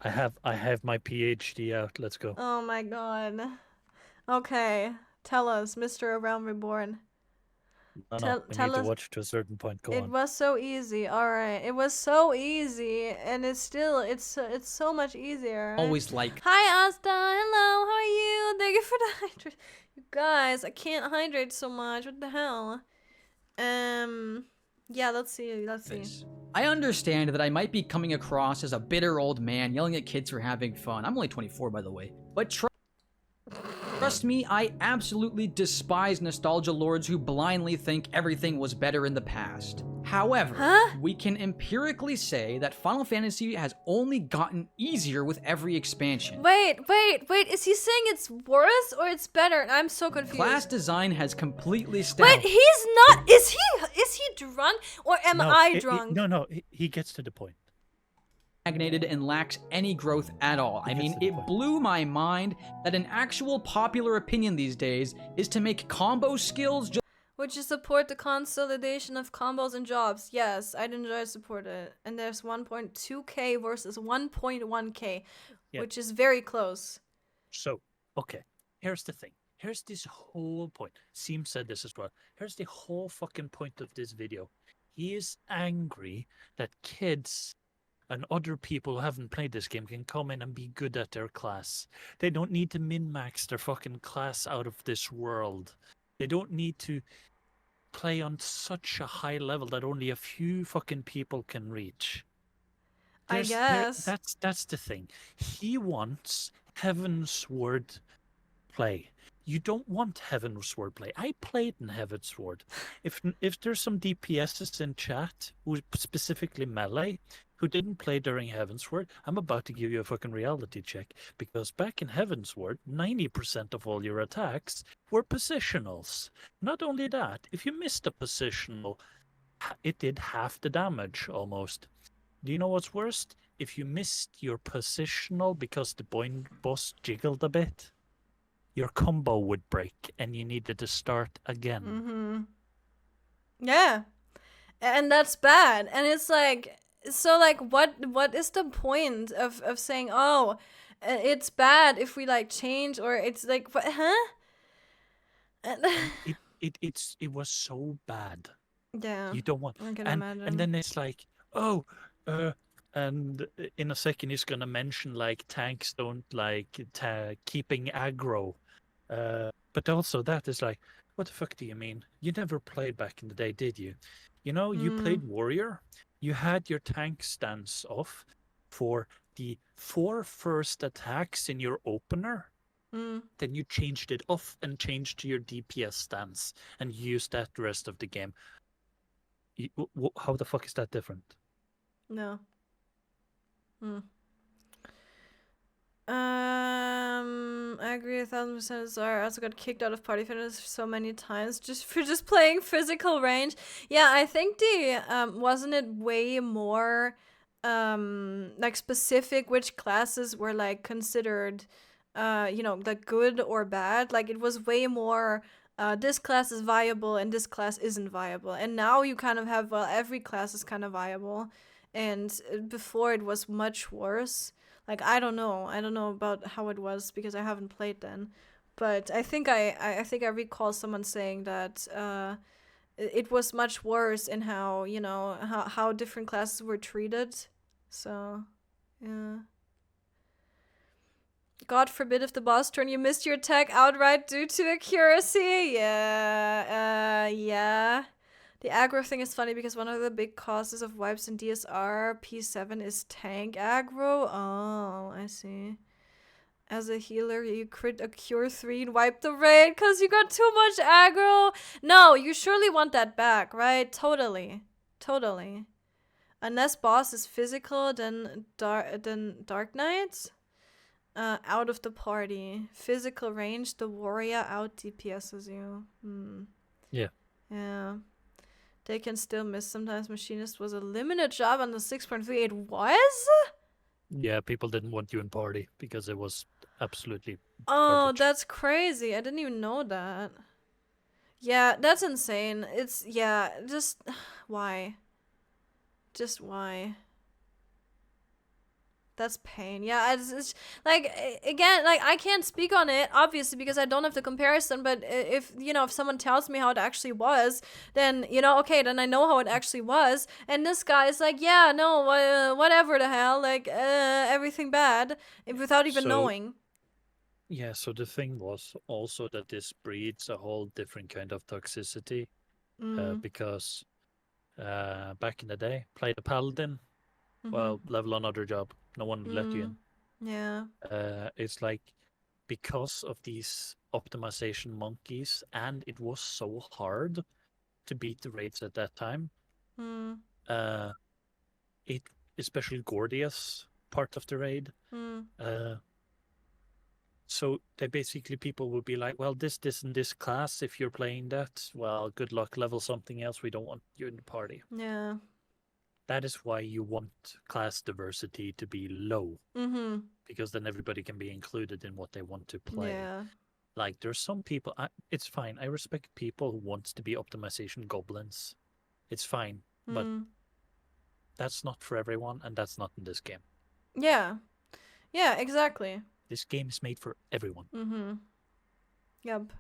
I have my PhD out. Let's go. Oh my god. Okay, tell us, Mr. Realm Reborn. No, no, Tell we tell need to us. watch to a certain point. Go It on. was so easy. All right, it was so easy, and it's so much easier. Right? Always like. Hi, Asta. Hello. How are you? Thank you for the hydrate. You guys, I can't hydrate so much. What the hell? Yeah. Let's see. Let's see. This. I understand that I might be coming across as a bitter old man yelling at kids for having fun. I'm only 24, by the way. But trust me, I absolutely despise nostalgia lords who blindly think everything was better in the past. However, Huh? we can empirically say that Final Fantasy has only gotten easier with every expansion. Wait. Is he saying it's worse or it's better? I'm so confused. Class design has completely Wait, stagnated. he's not. Is he drunk or am No, I drunk? no. He gets to the point. And lacks any growth at all. I mean, it blew my mind that an actual popular opinion these days is to make combo skills just Would you support the consolidation of combos and jobs? Yes, I'd enjoy support it. And there's 1.2k versus 1.1k, Yeah. which is very close. So, okay, here's the thing. Here's this whole point. Seem said this as well. Here's the whole fucking point of this video. He is angry that kids and other people who haven't played this game can come in and be good at their class. They don't need to min-max their fucking class out of this world. They don't need to play on such a high level that only a few fucking people can reach. I guess. That's the thing. He wants Heavensward play. You don't want Heavensward play. I played in Heavensward. If there's some DPSs in chat, who specifically melee, who didn't play during Heavensward, I'm about to give you a fucking reality check. Because back in Heavensward, 90% of all your attacks were positionals. Not only that, if you missed a positional, it did half the damage almost. Do you know what's worst? If you missed your positional because the boss jiggled a bit, your combo would break and you needed to start again. Mm-hmm. Yeah. And that's bad. And it's like, so like what is the point of saying, oh, it's bad if we like change, or it's like, what, huh? It was so bad. Yeah. You don't want, I can and imagine. then it's like, oh, and in a second he's gonna mention like tanks don't like keeping aggro, but also that is like, what the fuck do you mean? You never played back in the day, did you? You know, you played warrior. You had your tank stance off for the 4 first attacks in your opener. Then you changed it off and changed to your DPS stance and used that the rest of the game. How the fuck is that different? No. I agree 1000%. Sorry, I also got kicked out of Party Fitness so many times just for playing physical range. Yeah, I think the wasn't it way more like specific which classes were like considered like good or bad. Like it was way more this class is viable and this class isn't viable. And now you kind of have, well, every class is kind of viable. And before it was much worse. Like I don't know about how it was because I haven't played then, but I think I recall someone saying that it was much worse in how how different classes were treated. So yeah. God forbid if the boss turn you missed your attack outright due to accuracy. Yeah. The aggro thing is funny because one of the big causes of wipes in DSR P7 is tank aggro. Oh, I see. As a healer, you crit a cure 3 and wipe the raid because you got too much aggro. No, you surely want that back, right? Totally. Unless boss is physical, then Dark Knight out of the party. Physical range, the warrior out DPSs you. Yeah. Yeah. They can still miss sometimes. Machinist was a limited job on the 6.3. It was? Yeah, people didn't want you in party because it was absolutely Oh, garbage. that's crazy. I didn't even know that. Yeah, that's insane. It's, yeah, just, why? Just why? that's pain. Yeah, it's like again, like I can't speak on it obviously because I don't have the comparison. But if if someone tells me how it actually was, then okay, then I know how it actually was. And this guy is like, yeah, no, whatever the hell, like everything bad, without even So knowing. yeah, so the thing was also that this breeds a whole different kind of toxicity, because back in the day, played a paladin, well, level another job, no one would let you in. Yeah. It's like because of these optimization monkeys, and it was so hard to beat the raids at that time. Uh, it especially Gordius part of the raid. So they basically people would be like, well, this, and this class, if you're playing that, well, good luck, level something else. We don't want you in the party. Yeah. That is why you want class diversity to be low, because then everybody can be included in what they want to play. Yeah. Like there's some people, it's fine. I respect people who wants to be optimization goblins. It's fine, but that's not for everyone, and that's not in this game. Yeah. Yeah, exactly. This game is made for everyone. Yep.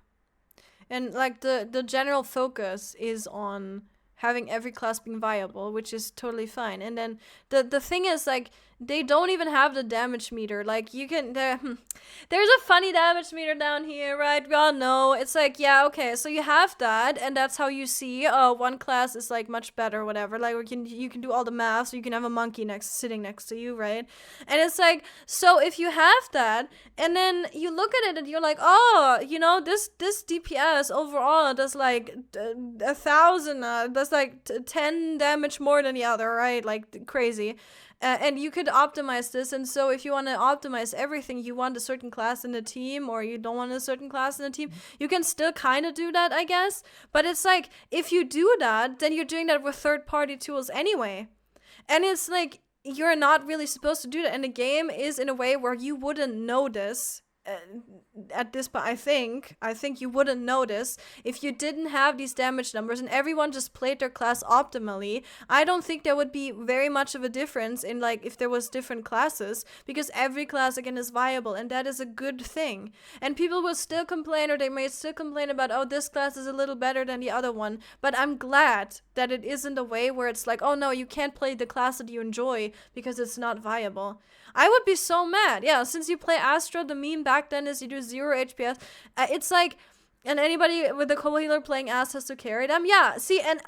And like the general focus is on having every class being viable, which is totally fine. And then the thing is, like, they don't even have the damage meter. Like, you can there's a funny damage meter down here, right? We all know. It's like, yeah, okay, so you have that, and that's how you see one class is like much better, whatever. Like, you can do all the math, so you can have a monkey sitting next to you, right? And it's like, so if you have that, and then you look at it and you're like, oh, this DPS overall does like 1,000, does like 10 damage more than the other, right? Like crazy. And you could optimize this, and so if you want to optimize everything, you want a certain class in the team, or you don't want a certain class in the team, you can still kind of do that, I guess. But it's like, if you do that, then you're doing that with third-party tools anyway. And it's like, you're not really supposed to do that, and the game is in a way where you wouldn't notice at this point. I think you wouldn't notice if you didn't have these damage numbers and everyone just played their class optimally. I don't think there would be very much of a difference in, like, if there was different classes, because every class again is viable, and that is a good thing. And people will still complain, or they may still complain about, oh, this class is a little better than the other one, but I'm glad that it isn't a way where it's like, oh no, you can't play the class that you enjoy because it's not viable. I would be so mad. Yeah, since you play Astra, the meme back then is you do 0 HPS. It's like, and anybody with a co healer playing Ass has to carry them. Yeah, see, and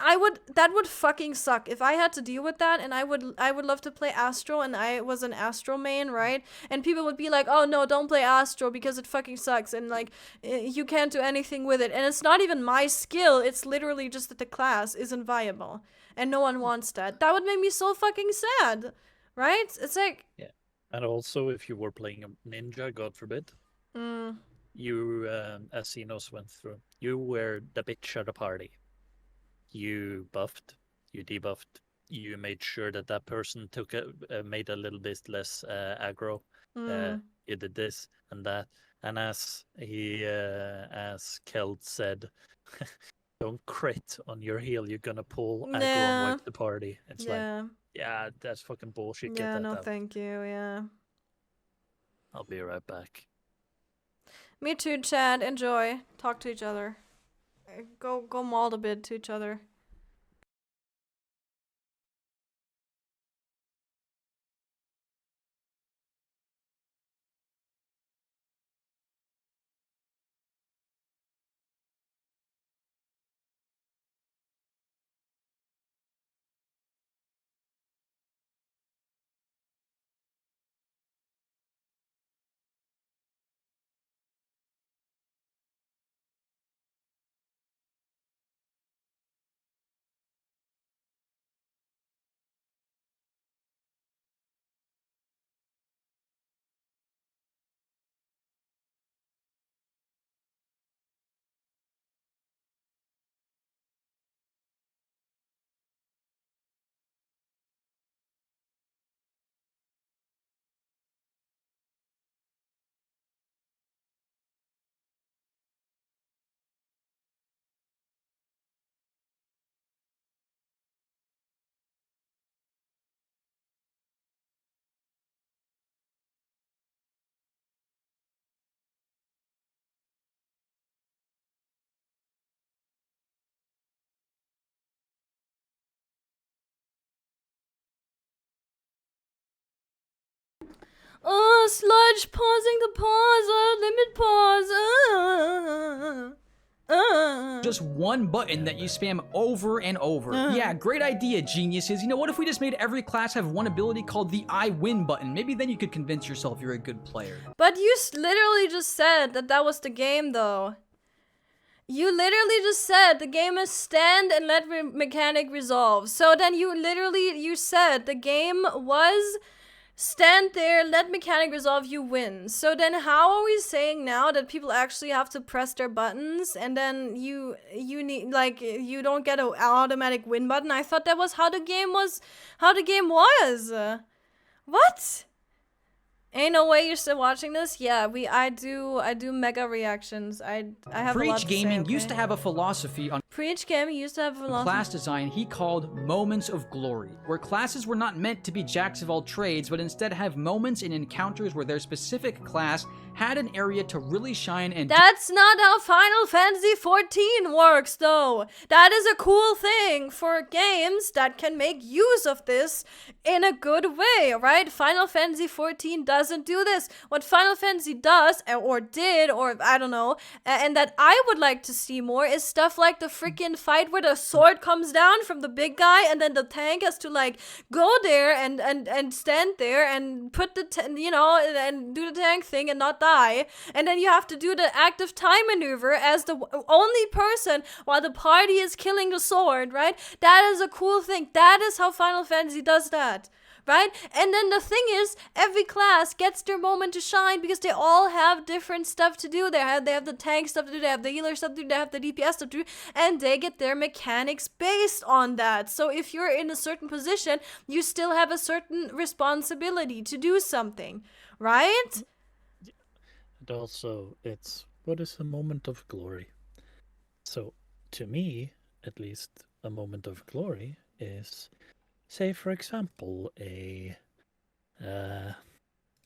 that would fucking suck if I had to deal with that, and I would love to play Astro, and I was an Astro main, right? And people would be like, oh no, don't play Astro because it fucking sucks, and like, you can't do anything with it. And it's not even my skill, it's literally just that the class isn't viable, and no one wants that. That would make me so fucking sad, right? It's like... Yeah. And also, if you were playing a ninja, God forbid, you, as Xenos went through, you were the bitch at the party. You buffed, you debuffed, you made sure that person made a little bit less aggro. You did this and that. And as Keld said, don't crit on your heal. You're gonna pull aggro and wipe the party. It's like, yeah, that's fucking bullshit. Get Yeah, that no, out. thank you. Yeah. I'll be right back. Me too, Chad. Enjoy. Talk to each other. Go maul a bit to each other. Oh, sludge pausing the pause. Limit pause. Just one button that you spam over and over. Yeah, great idea, geniuses. You know, what if we just made every class have one ability called the I win button? Maybe then you could convince yourself you're a good player. But you literally just said that was the game, though. You literally just said the game is stand and let mechanic resolve. So then you said the game was stand there, let mechanic resolve, you win. So then how are we saying now that people actually have to press their buttons and then you need, like, you don't get an automatic win button? I thought that was how the game was. What? Ain't no way you're still watching this? Yeah, I do mega reactions. I have a lot to Preach Gaming say, used to okay? have a philosophy on Preach Gaming used to have a philosophy. class design he called moments of glory, where classes were not meant to be jacks of all trades, but instead have moments and encounters where their specific class had an area to really shine and That's not how Final Fantasy 14 works, though. That is a cool thing for games that can make use of this in a good way, right? Final Fantasy 14 doesn't do this. What Final Fantasy does, or did, or I don't know, and that I would like to see more is stuff like the freaking fight where the sword comes down from the big guy and then the tank has to, like, go there and stand there and put the, and do the tank thing and not die. And then you have to do the active time maneuver as the only person while the party is killing the sword, right? That is a cool thing. That is how Final Fantasy does that. Right? And then the thing is, every class gets their moment to shine because they all have different stuff to do. They have the tank stuff to do, they have the healer stuff to do, they have the DPS stuff to do, and they get their mechanics based on that. So if you're in a certain position, you still have a certain responsibility to do something, right? And also, it's what is a moment of glory? So, to me, at least, a moment of glory is, say, for example, a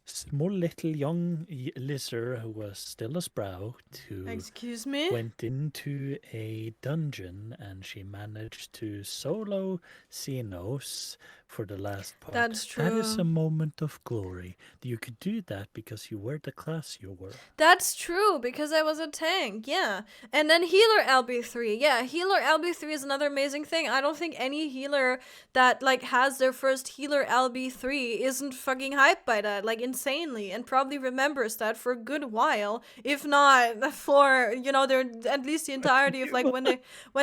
small little young lizard who was still a sprout who Excuse me? went into a dungeon and she managed to solo Xenos for the last part. That's That is true. a moment of glory. You could do that because you were the class you were. That's true, because I was a tank, yeah. And then healer LB3, yeah, healer LB3 is another amazing thing. I don't think any healer that, like, has their first healer LB3 isn't fucking hyped by that, like, insanely, and probably remembers that for a good while, if not for, their, at least the entirety of, like, when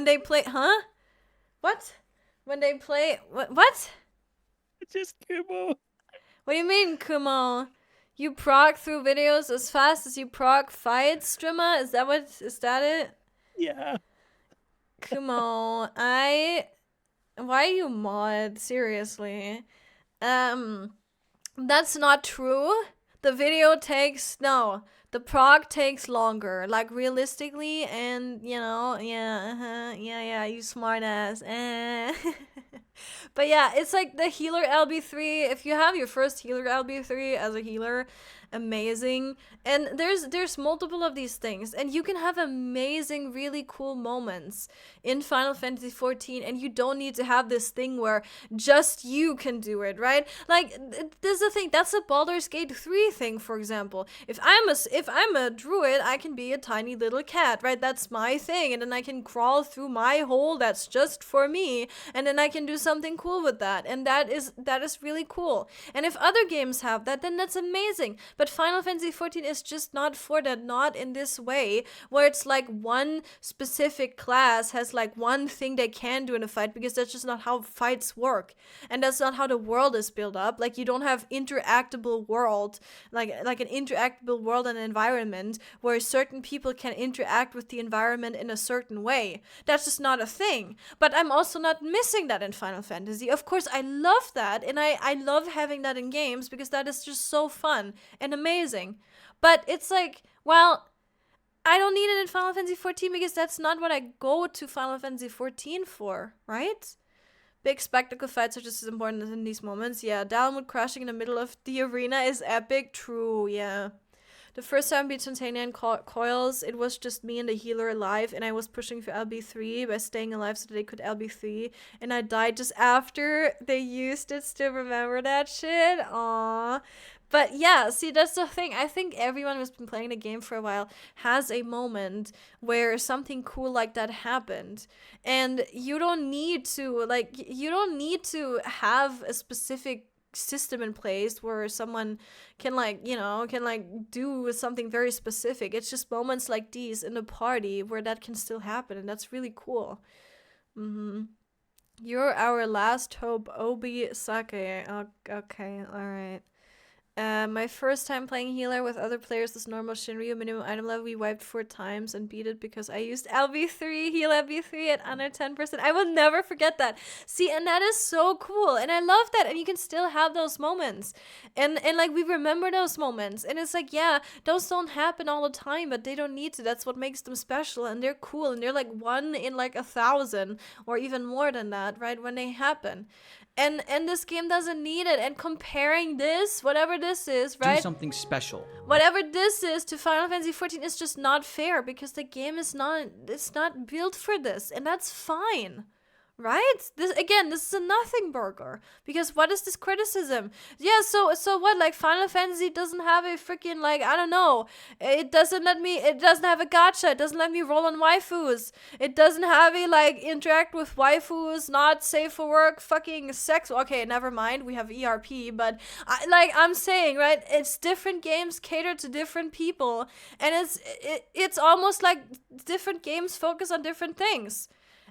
they play, huh? What? When they play, what? Just Kumo. What do you mean, Kumo? You proc through videos as fast as you proc fights, streamer? Is that it? Yeah. Kumo, why are you mod? Seriously. That's not true. The proc takes longer, like, realistically, and, you smart ass. But yeah, it's like the healer LB3. If you have your first healer LB3 as a healer, amazing. And there's multiple of these things, and you can have amazing, really cool moments in Final Fantasy 14, and you don't need to have this thing where just you can do it, right? Like, there's a thing, that's a Baldur's Gate 3 thing, for example. If I'm a druid, I can be a tiny little cat, right? That's my thing, and then I can crawl through my hole that's just for me, and then I can do something cool with that, and that is really cool. And if other games have that, then that's amazing. But Final Fantasy 14 is just not for that, not in this way, where it's like one specific class has like one thing they can do in a fight, because that's just not how fights work, and that's not how the world is built up. Like, you don't have interactable world, like an interactable world and environment where certain people can interact with the environment in a certain way. That's just not a thing. But I'm also not missing that in Final Fantasy. Of course, I love that, and I love having that in games because that is just so fun and amazing. But it's like, well, I don't need it in Final Fantasy 14 because that's not what I go to Final Fantasy 14 for, right? Big spectacle fights are just as important in these moments. Yeah, Dalmwood crashing in the middle of the arena is epic. True, yeah. The first time I beat Titania and Coils, it was just me and the healer alive, and I was pushing for LB3 by staying alive so that they could LB3, and I died just after they used it. Still remember that shit? Aww. But yeah, see, that's the thing. I think everyone who's been playing the game for a while has a moment where something cool like that happened. And you don't need to, have a specific system in place where someone can do something very specific. It's just moments like these in the party where that can still happen, and that's really cool. You're our last hope, Obi Sakae. Okay, alright. My first time playing healer with other players was normal Shinryu minimum item level. We wiped 4 times and beat it because I used LB3, heal LB3 at under 10%. I will never forget that. See, and that is so cool. And I love that. And you can still have those moments. And like, we remember those moments. And it's like, yeah, those don't happen all the time, but they don't need to. That's what makes them special. And they're cool. And they're like 1 in like 1,000 or even more than that, right? When they happen. And this game doesn't need it. And comparing this, whatever this is, right? Do something special. Whatever this is to Final Fantasy XIV is just not fair because the game is not built for this, and that's fine. Right? This is a nothing burger. Because what is this criticism? Yeah, so what? Like, Final Fantasy doesn't have a freaking, like, I don't know. It doesn't have a gacha. It doesn't let me roll on waifus. It doesn't have a, like, interact with waifus, not safe for work, fucking sex. Okay, never mind. We have ERP, but, I'm saying, right? It's different games catered to different people. And it's almost like different games focus on different things.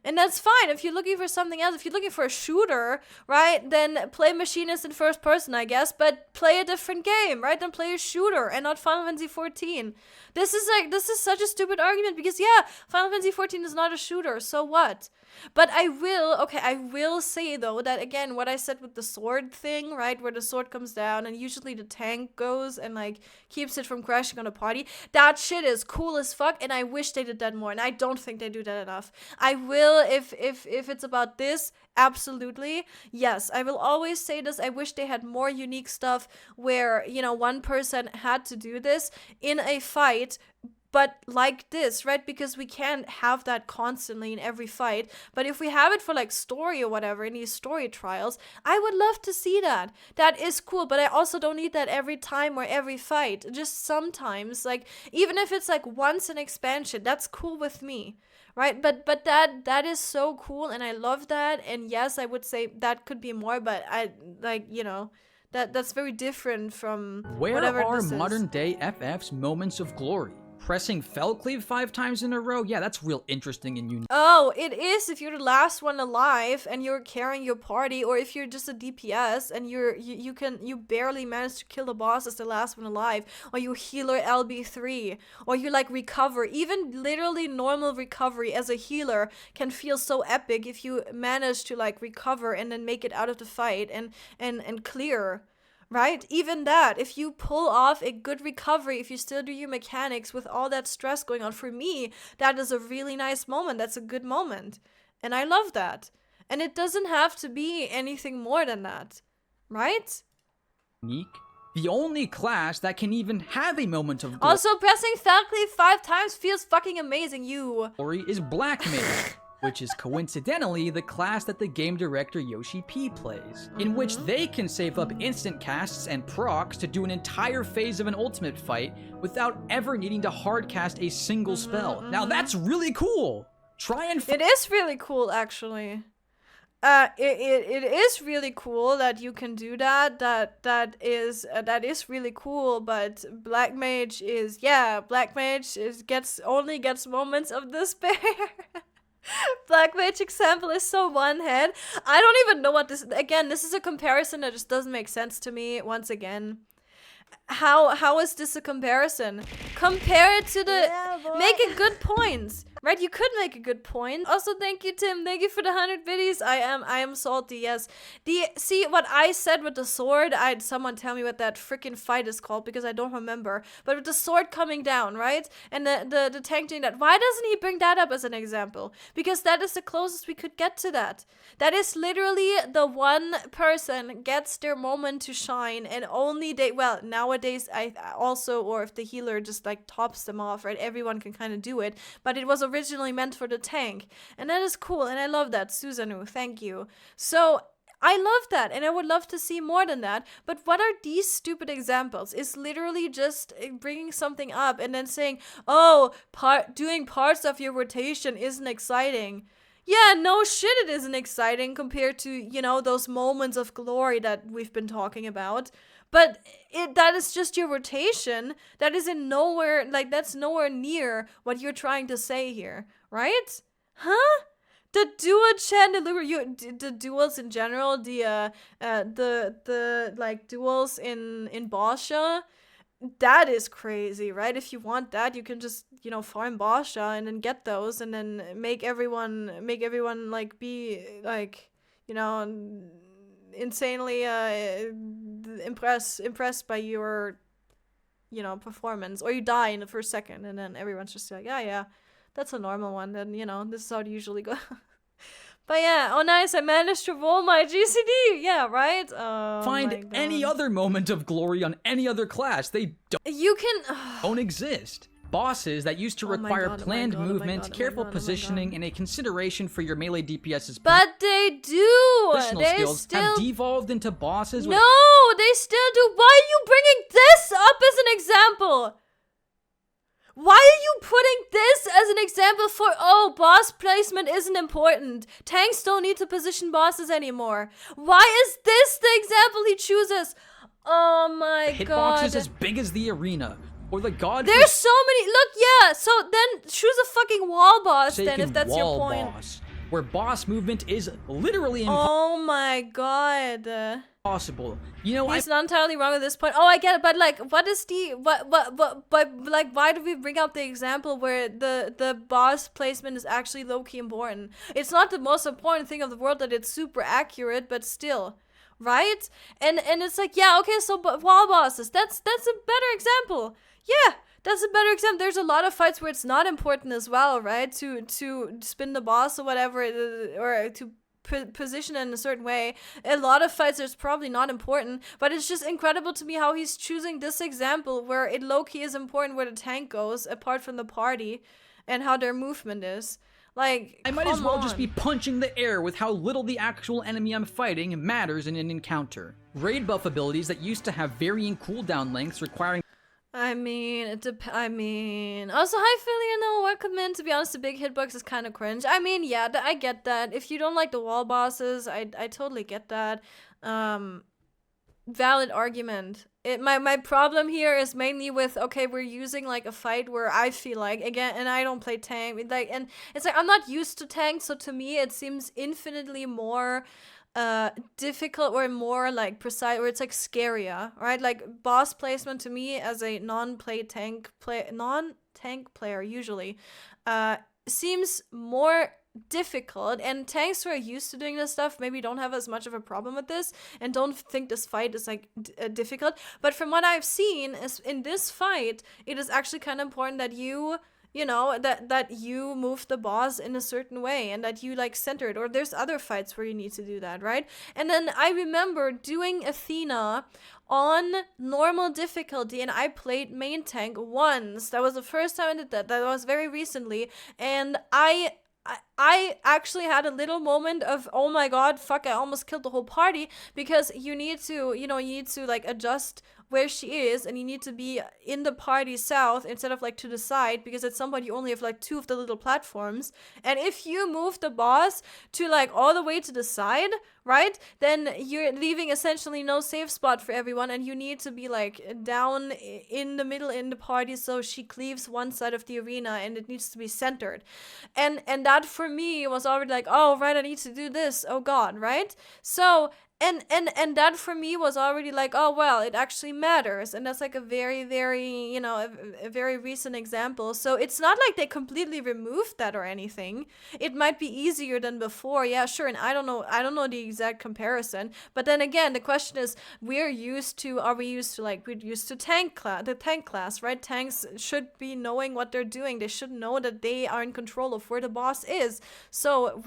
And that's fine. If you're looking for something else, if you're looking for a shooter, right, then play Machinist in first person, I guess, but play a different game, right? Then play a shooter and not Final Fantasy XIV. This is such a stupid argument because, yeah, Final Fantasy XIV is not a shooter, so what? But I will say, though, that, again, what I said with the sword thing, right, where the sword comes down and usually the tank goes and, like, keeps it from crashing on a party, that shit is cool as fuck, and I wish they did that more, and I don't think they do that enough. I will, if it's about this, absolutely, yes, I will always say this. I wish they had more unique stuff where, one person had to do this in a fight, but like this, right? Because we can't have that constantly in every fight. But if we have it for like story or whatever, in these story trials, I would love to see that. That is cool, but I also don't need that every time or every fight. Just sometimes, like, even if it's like once an expansion, that's cool with me. Right? But that is so cool, and I love that. And yes, I would say that could be more, but I, like, that's very different from whatever Where are this is. modern day FF's moments of glory? Pressing Fell Cleave 5 times in a row? Yeah, that's real interesting and unique. Oh, it is if you're the last one alive and you're carrying your party, or if you're just a DPS and you barely manage to kill the boss as the last one alive, or you healer LB3, or you like recover. Even literally normal recovery as a healer can feel so epic if you manage to like recover and then make it out of the fight and clear. Right? Even that, if you pull off a good recovery, if you still do your mechanics with all that stress going on, for me, that is a really nice moment. That's a good moment. And I love that. And it doesn't have to be anything more than that. Right? Unique. The only class that can even have a moment of Also, pressing Falcleve 5 times feels fucking amazing, glory is Black Mage, which is coincidentally the class that the game director Yoshi P plays, in which they can save up instant casts and procs to do an entire phase of an ultimate fight without ever needing to hard cast a single spell. Now that's really cool! Try and It is really cool, actually. It is really cool that you can do that. That is really cool. But Black Mage only gets moments of despair. Black Mage example is so one head. I don't even know what this. Again, this is a comparison that just doesn't make sense to me. Once again, how is this a comparison? Compare it to the. Make a good point. Right, you could make a good point. Also, thank you, Tim. Thank you for the 100 biddies. I am salty. Yes. See what I said with the sword. I had someone tell me what that freaking fight is called because I don't remember. But with the sword coming down, right, and the tank doing that. Why doesn't he bring that up as an example? Because that is the closest we could get to that. That is literally the one person gets their moment to shine, and only they. Well, nowadays I also, or if the healer just like tops them off, right? Everyone can kind of do it. But it was originally meant for the tank, and that is cool, and I love that. Susanoo, thank you. So I love that, and I would love to see more than that. But what are these stupid examples? It's literally just bringing something up and then saying, oh, doing parts of your rotation isn't exciting. Yeah, no shit, it isn't exciting compared to, you know, those moments of glory that we've been talking about. But that is just your rotation. That is in nowhere, like, that's nowhere near what you're trying to say here, right? Huh? The dual chandelier, the duels in general, the like duels in Basha, that is crazy, right? If you want that, you can just, you know, farm Basha and then get those and then make everyone like be like, you know, insanely impressed by your, you know, performance, or you die in the first second and then everyone's just like, yeah, that's a normal one, then, you know, this is how it usually goes. But yeah, oh nice, I managed to roll my GCD. Yeah, right? Oh, Find any other moment of glory on any other class. They don't exist. Bosses that used to require planned movement, careful positioning, and a consideration for your melee DPS's but they do! Positional skills have devolved into bosses with they still do. Why are you bringing this up as an example? Why are you putting this as an example for, oh, boss placement isn't important. Tanks don't need to position bosses anymore. Why is this the example he chooses? Oh my god. hitboxes as big as the arena. Or the god. There's so many. Look, yeah. So then choose a fucking wall boss then, if that's your point. Boss, where boss movement is literally oh my god. impossible. You know, he's not entirely wrong at this point. Oh, I get it, but like, what is the but like, why do we bring up the example where the boss placement is actually low-key important? It's not the most important thing of the world that it's super accurate, but still, right? And it's like, yeah, okay, so but wall bosses, that's a better example. Yeah, that's a better example. There's a lot of fights where it's not important as well, right? To spin the boss or whatever, or to position in a certain way. A lot of fights it's probably not important, but it's just incredible to me how he's choosing this example where it low-key is important where the tank goes, apart from the party, and how their movement is. Like, I might as well just be punching the air with how little the actual enemy I'm fighting matters in an encounter. Raid buff abilities that used to have varying cooldown lengths requiring also, hi Philly, no, welcome in. To be honest, the big hitbox is kind of cringe. I mean, yeah, I get that. If you don't like the wall bosses, I totally get that. Valid argument. My problem here is mainly with, okay, we're using like a fight where I feel like, again, and I don't play tank, like, and it's like I'm not used to tanks, so to me it seems infinitely more difficult or more like precise, or it's like scarier, right? Like boss placement to me as a non-tank player usually seems more difficult, and tanks who are used to doing this stuff maybe don't have as much of a problem with this and don't think this fight is like difficult. But from what I've seen is in this fight, it is actually kind of important that you know, that you move the boss in a certain way and that you like center it, or there's other fights where you need to do that, right? And then I remember doing Athena on normal difficulty, and I played main tank once. That was the first time I did that. That was very recently, and I actually had a little moment of, oh my god, fuck, I almost killed the whole party, because you need to like adjust where she is, and you need to be in the party south instead of like to the side, because at some point you only have like 2 of the little platforms, and if you move the boss to like all the way to the side, right, then you're leaving essentially no safe spot for everyone, and you need to be like down in the middle in the party so she cleaves one side of the arena, and it needs to be centered, and that for me was already like, oh right, I need to do this, oh god, right? So and that for me was already like, oh well, it actually matters, and that's like a very, very, you know, a very recent example. So it's not like they completely removed that or anything. It might be easier than before, yeah, sure, and I don't know the exact comparison, but then again, the question is, we're used to the tank class, right? Tanks should be knowing what they're doing. They should know that they are in control of where the boss is. So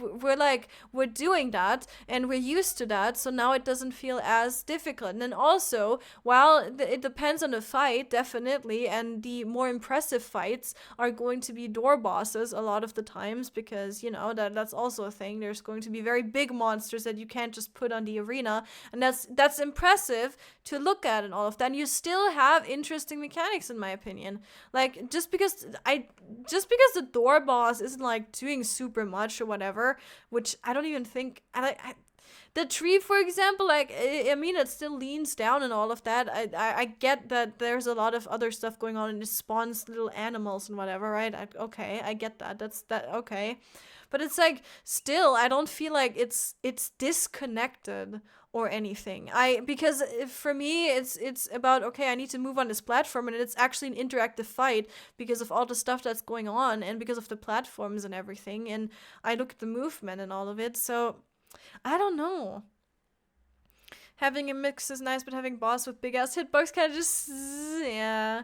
we're doing that, and we're used to that, so now now it doesn't feel as difficult. And then also, while it depends on the fight, definitely, and the more impressive fights are going to be door bosses a lot of the times, because, you know, that's also a thing. There's going to be very big monsters that you can't just put on the arena, and that's impressive to look at and all of that. And you still have interesting mechanics, in my opinion. Like, just because the door boss isn't like doing super much or whatever, which I don't even think the tree, for example, like, I mean, it still leans down and all of that. I get that there's a lot of other stuff going on and it spawns little animals and whatever, right? Okay, I get that. Okay. But it's like, still, I don't feel like it's disconnected or anything. Because for me, it's about, okay, I need to move on this platform, and it's actually an interactive fight because of all the stuff that's going on and because of the platforms and everything. And I look at the movement and all of it, so I don't know. Having a mix is nice, but having boss with big ass hitbox kind of just, yeah.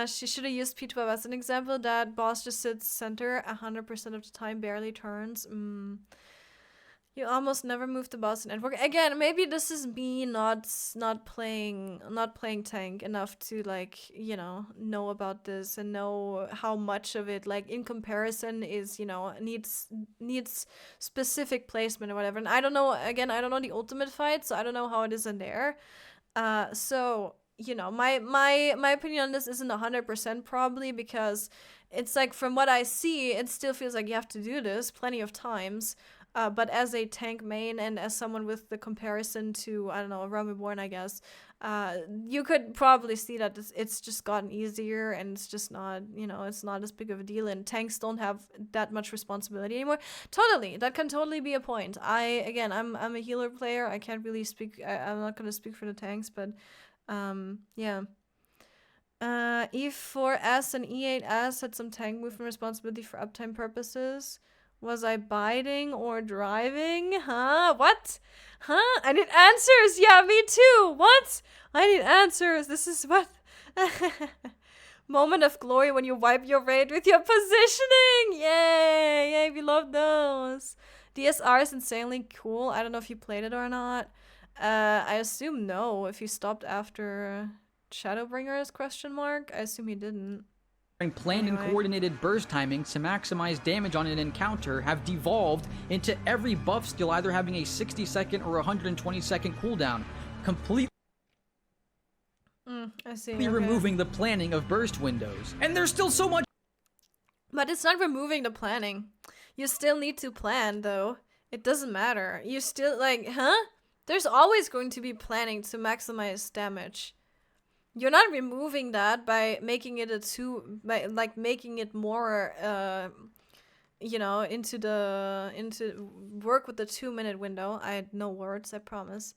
She should have used P12 as an example. That boss just sits center 100% of the time, barely turns. You almost never move the boss in network. Again, maybe this is me not playing tank enough to, like, you know about this and know how much of it, like, in comparison is, you know, needs specific placement or whatever. And I don't know, again, I don't know the ultimate fight, so I don't know how it is in there. So, you know, my opinion on this isn't 100% probably, because it's like, from what I see, it still feels like you have to do this plenty of times. But as a tank main and as someone with the comparison to, I don't know, Realm Reborn, I guess, you could probably see that it's just gotten easier, and it's just not, you know, it's not as big of a deal, and tanks don't have that much responsibility anymore. Totally, that can totally be a point. I'm a healer player. I can't really speak, I'm not gonna speak for the tanks, but yeah. E4S and E8S had some tank movement responsibility for uptime purposes. Was I biting or driving? Huh? What? Huh? I need answers! Yeah, me too! What? I need answers! This is what? Moment of glory when you wipe your raid with your positioning! Yay! Yay, we love those! DSR is insanely cool. I don't know if you played it or not. I assume no, if you stopped after Shadowbringers, question mark? I assume you didn't. Planned and coordinated burst timing to maximize damage on an encounter have devolved into every buff skill either having a 60-second or 120-second cooldown, completely I see. Okay. removing the planning of burst windows. And there's still so much. But it's not removing the planning. You still need to plan, though. It doesn't matter. You still, like, huh? There's always going to be planning to maximize damage. You're not removing that by making it making it more, you know, into work with the 2-minute window. I had no words, I promise.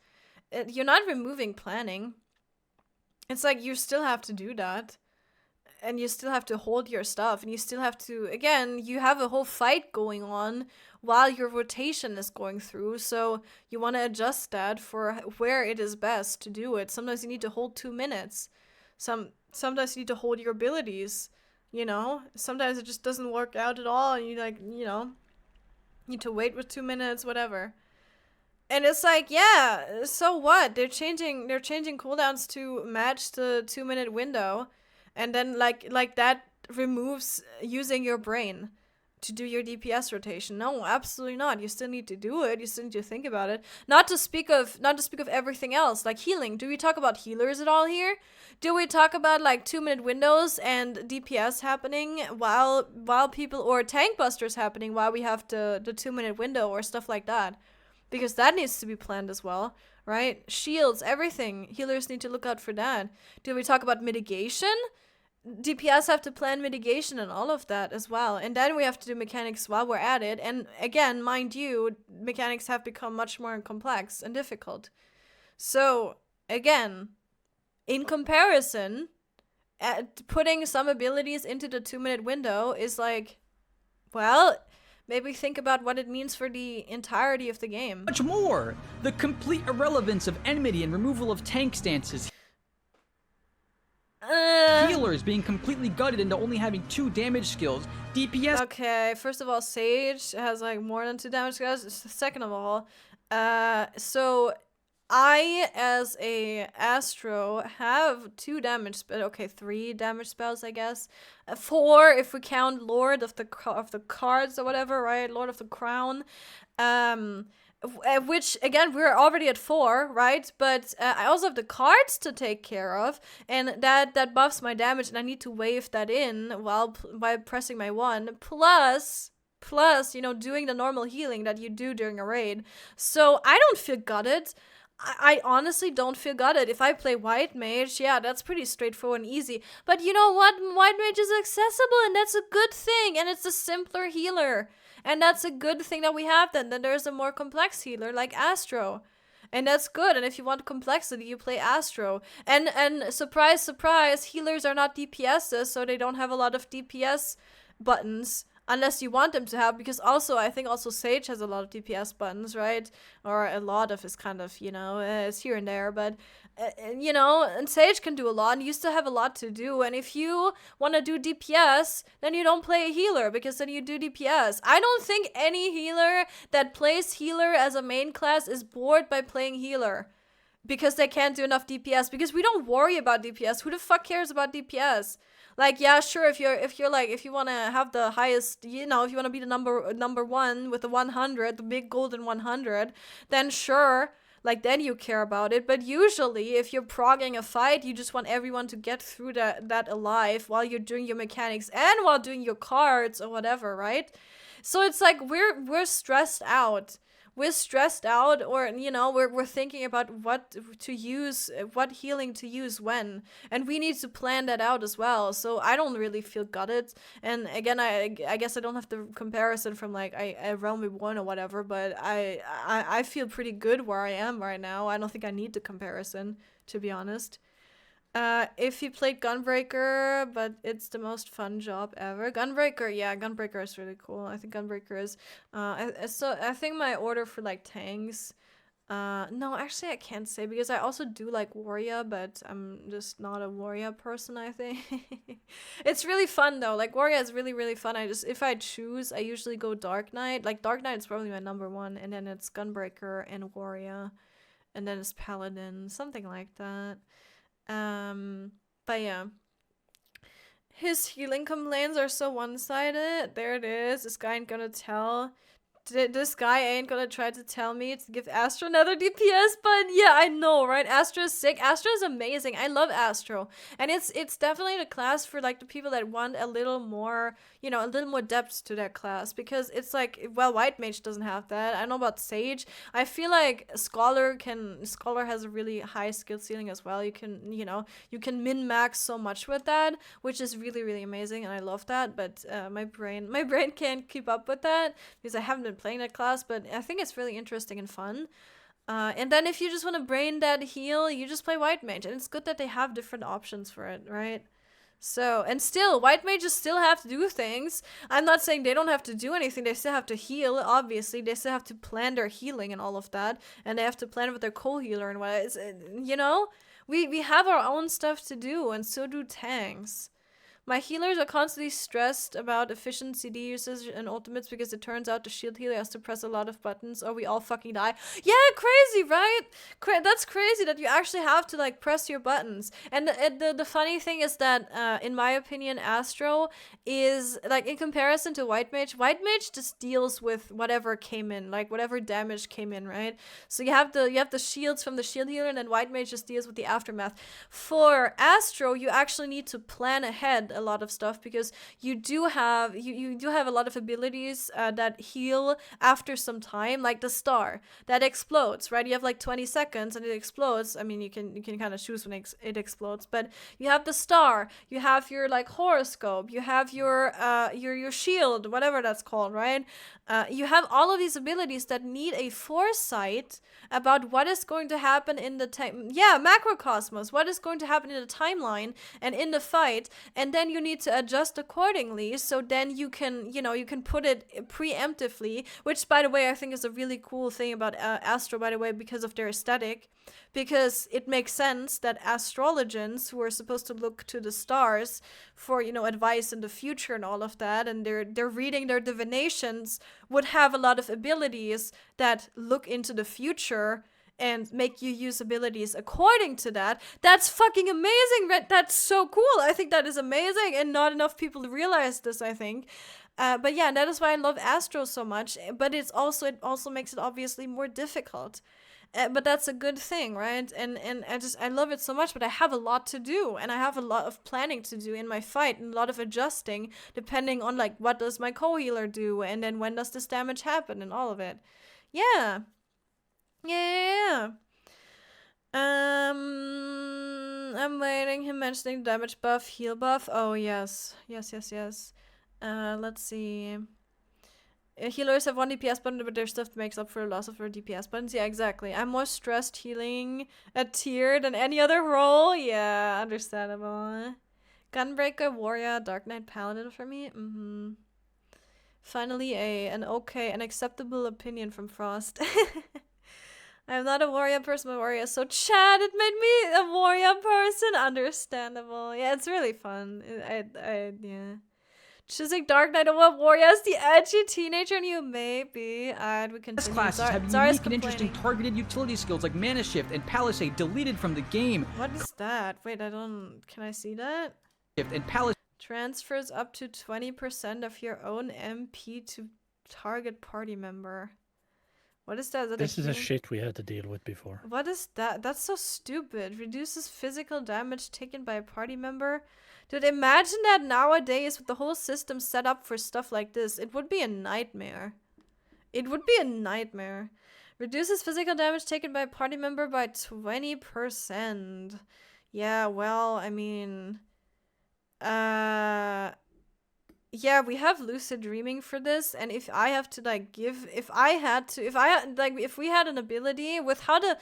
You're not removing planning. It's like, you still have to do that. And you still have to hold your stuff. And you still have to, again, you have a whole fight going on while your rotation is going through. So you want to adjust that for where it is best to do it. Sometimes you need to hold 2 minutes. Sometimes you need to hold your abilities, you know? Sometimes it just doesn't work out at all. And you, like, you know, need to wait with 2 minutes, whatever. And it's like, yeah, so what? They're changing cooldowns to match the 2-minute window. And then, like that removes using your brain to do your DPS rotation. No, absolutely not. You still need to do it. You still need to think about it. Not to speak of everything else, like healing. Do we talk about healers at all here? Do we talk about, like, 2-minute windows and DPS happening while people, or tank busters happening while we have the 2-minute window or stuff like that? Because that needs to be planned as well, right? Shields, everything. Healers need to look out for that. Do we talk about mitigation? DPS have to plan mitigation and all of that as well. And then we have to do mechanics while we're at it. And again, mind you, mechanics have become much more complex and difficult. So, again, in comparison, putting some abilities into the 2-minute window is like, well, maybe think about what it means for the entirety of the game. Much more! The complete irrelevance of enmity and removal of tank stances. Healers being completely gutted into only having 2 damage skills. DPS. Okay, first of all, Sage has, like, more than 2 damage skills. Second of all, so I, as a Astro, have 2 damage spells. Okay, 3 damage spells, I guess. 4 if we count Lord of the Cards or whatever, right? Lord of the Crown. Which, again, we're already at 4, right? But I also have the cards to take care of, and that buffs my damage, and I need to wave that in while pressing my 1. Plus, you know, doing the normal healing that you do during a raid. So I don't feel gutted. I honestly don't feel gutted. If I play White Mage, yeah, that's pretty straightforward and easy. But you know what? White Mage is accessible, and that's a good thing, and it's a simpler healer. And that's a good thing that we have then. Then there's a more complex healer like Astro. And that's good. And if you want complexity, you play Astro. And surprise, surprise, healers are not DPSs, so they don't have a lot of DPS buttons. Unless you want them to have, because also, I think also Sage has a lot of DPS buttons, right? Or a lot of is kind of, you know, it's here and there, but, you know, and Sage can do a lot, and you still have a lot to do, and if you want to do DPS, then you don't play a healer, because then you do DPS. I don't think any healer that plays healer as a main class is bored by playing healer. Because they can't do enough DPS, because we don't worry about DPS. Who the fuck cares about DPS? Like, yeah, sure, if you want to have the highest, you know, if you want to be the number 1 with the 100, the big golden 100, then sure, like, then you care about it. But usually, if you're progging a fight, you just want everyone to get through that alive while you're doing your mechanics and while doing your cards or whatever, right? So it's like, we're stressed out. We're stressed out, or, you know, we're thinking about what to use, what healing to use when, and we need to plan that out as well. So I don't really feel gutted, and again, I guess I don't have the comparison from like I Realm Reborn or whatever, but I feel pretty good where I am right now. I don't think I need the comparison, to be honest. If you played Gunbreaker, but it's the most fun job ever. Gunbreaker, yeah, Gunbreaker is really cool. I think Gunbreaker is, so I think my order for like tanks, no, actually I can't say, because I also do like Warrior, but I'm just not a Warrior person, I think. It's really fun though, like Warrior is really, really fun. If I choose, I usually go Dark Knight. Like Dark Knight is probably my number 1, and then it's Gunbreaker and Warrior, and then it's Paladin, something like that. But yeah, his healing complaints are so one-sided. There it is. This guy ain't gonna try to tell me to give Astro another DPS, but yeah, I know, right? Astro is sick. Astro is amazing. I love Astro, and it's definitely the class for like the people that want a little more, you know, a little more depth to their class, because it's like, well, White Mage doesn't have that. I don't know about Sage. I feel like Scholar has a really high skill ceiling as well. You can, you know, you can min-max so much with that, which is really, really amazing, and I love that, but my brain can't keep up with that, because I haven't been playing that class, but I think it's really interesting and fun. And then if you just want to brain that heal, you just play White Mage, and it's good that they have different options for it, right? So, and still, White Mages still have to do things. I'm not saying they don't have to do anything. They still have to heal, obviously. They still have to plan their healing and all of that. And they have to plan with their co-healer and what. It's, you know? We have our own stuff to do, and so do tanks. My healers are constantly stressed about efficient CD usage and ultimates, because it turns out the shield healer has to press a lot of buttons or we all fucking die. Yeah, crazy, right? That's crazy that you actually have to like press your buttons. And the funny thing is that, in my opinion, Astro is like, in comparison to White Mage just deals with whatever came in, like whatever damage came in, right? So you have the shields from the shield healer, and then White Mage just deals with the aftermath. For Astro, you actually need to plan ahead a lot of stuff, because you do have a lot of abilities that heal after some time, like the star that explodes, right? You have like 20 seconds and it explodes. I mean, you can kind of choose when it explodes, but you have the star, you have your like horoscope, you have your shield, whatever that's called, right? You have all of these abilities that need a foresight about what is going to happen in the time. Yeah, macrocosmos, what is going to happen in the timeline and in the fight, and then you need to adjust accordingly. So then you can, you know, you can put it preemptively, which, by the way, I think is a really cool thing about Astro, by the way, because of their aesthetic. Because it makes sense that astrologians, who are supposed to look to the stars for, you know, advice in the future and all of that, and they're reading their divinations, would have a lot of abilities that look into the future and make you use abilities according to that. That's fucking amazing, right? That's so cool. I think that is amazing, and not enough people realize this, I think. But yeah, that is why I love Astro so much. But it also makes it obviously more difficult. But that's a good thing, right? And I love it so much, but I have a lot to do, and I have a lot of planning to do in my fight, and a lot of adjusting depending on like what does my co-healer do, and then when does this damage happen, and all of it. Yeah. Yeah. I'm waiting. Him mentioning damage buff, heal buff. Oh yes, yes. Let's see. Healers have one DPS button, but their stuff makes up for the loss of their DPS buttons. Yeah, exactly. I'm more stressed healing a tier than any other role. Yeah, understandable. Gunbreaker, Warrior, Dark Knight, Paladin for me. Finally, an acceptable opinion from Frost. I'm not a warrior person, but warrior. So Chad, it made me a warrior person. Understandable. Yeah, it's really fun. Yeah. Choosing Dark Knight over Warrior as the edgy teenager and you may be. Alright, we continue. Classes have unique and interesting targeted utility skills like Mana Shift and Palisade deleted from the game. What is that? Wait, can I see that? Shift and Palisade transfers up to 20% of your own MP to target party member. What is that? This is a shit we had to deal with before. What is that? That's so stupid. Reduces physical damage taken by a party member. Dude, imagine that nowadays with the whole system set up for stuff like this. It would be a nightmare. It would be a nightmare. Reduces physical damage taken by a party member by 20%. Yeah, well, I mean... Yeah, we have lucid dreaming for this, and if I have to like if we had an ability with how the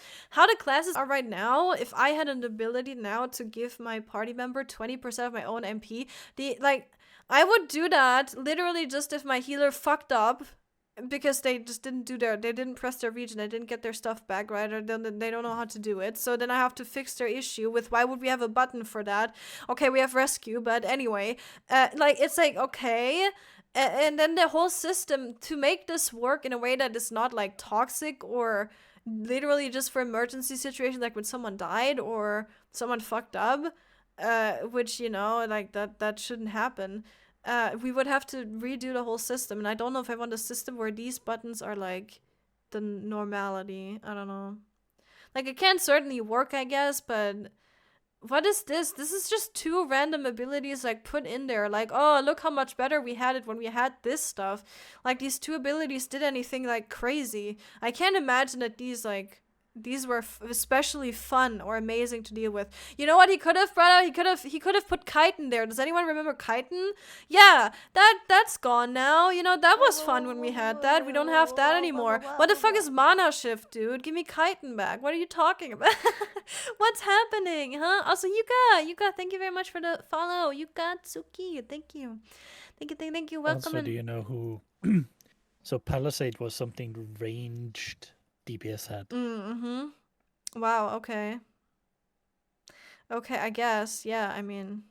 classes are right now, if I had an ability now to give my party member 20% of my own MP, I would do that literally just if my healer fucked up because they just they didn't press their region, they didn't get their stuff back right, or they don't know how to do it. So then I have to fix their issue with why would we have a button for that? Okay, we have rescue, but anyway, it's like, okay, and then the whole system to make this work in a way that is not like toxic or literally just for emergency situations, like when someone died or someone fucked up, which, you know, like that shouldn't happen. We would have to redo the whole system, and I don't know if I want a system where these buttons are like the normality. I don't know. Like, it can certainly work, I guess, but what is this? This is just two random abilities like put in there. Like, oh, look how much better we had it when we had this stuff. Like, these two abilities did anything like crazy. I can't imagine that these were especially fun or amazing to deal with. You know what he could have brought out? He could have put Chitin there. Does anyone remember Chitin? Yeah, that's gone now. You know, that was fun when we had that. We don't have that anymore. What the fuck is Mana Shift, dude? Give me Chitin back. What are you talking about? What's happening, huh? Also, Yuka, thank you very much for the follow. Yuka Tsuki, thank you. Thank you. Welcome. Also, do you know who... So Palisade was something ranged DPS had. Wow, okay. Okay, I guess. Yeah, I mean...